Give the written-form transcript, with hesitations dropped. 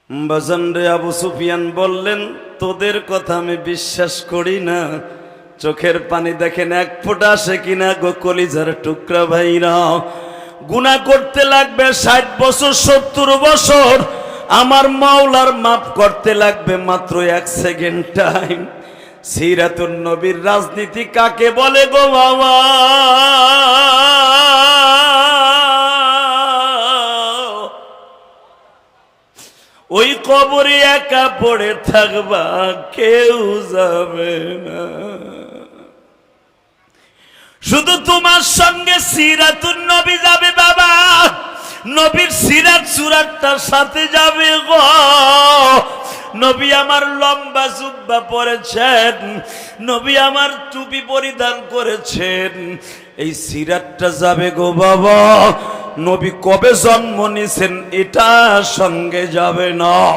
বাজান রে, আবু সুফিয়ান বললেন, তোদের কথা আমি বিশ্বাস করি না। চোখের পানি দেখেন এক ফোঁটা আসে কিনা গো কলিজার টুকরা ভাইরা। গুনাহ করতে লাগবে 60 বছর 70 বছর, আমার মাওলার মাফ করতে লাগবে মাত্র 1 সেকেন্ড টাইম। সিরাতুন নবীর রাজনীতি কাকে বলে গো বাবা? ওই কবরে একা পড়ে থাকবা, কেউ যাবে না। শুধু তোমার সঙ্গে সিরাতুন নবী যাবে বাবা, নবীর সিরাত সুরাতটার সাথে যাবে গো। নবী আমার লম্বা জুব্বা পরেছেন, নবী আমার টুপি পরিধান করেছেন, এই সিরাতটা যাবে গো বাবা। নবী কবে জন্ম নিয়েছেন এটা সঙ্গে যাবে না।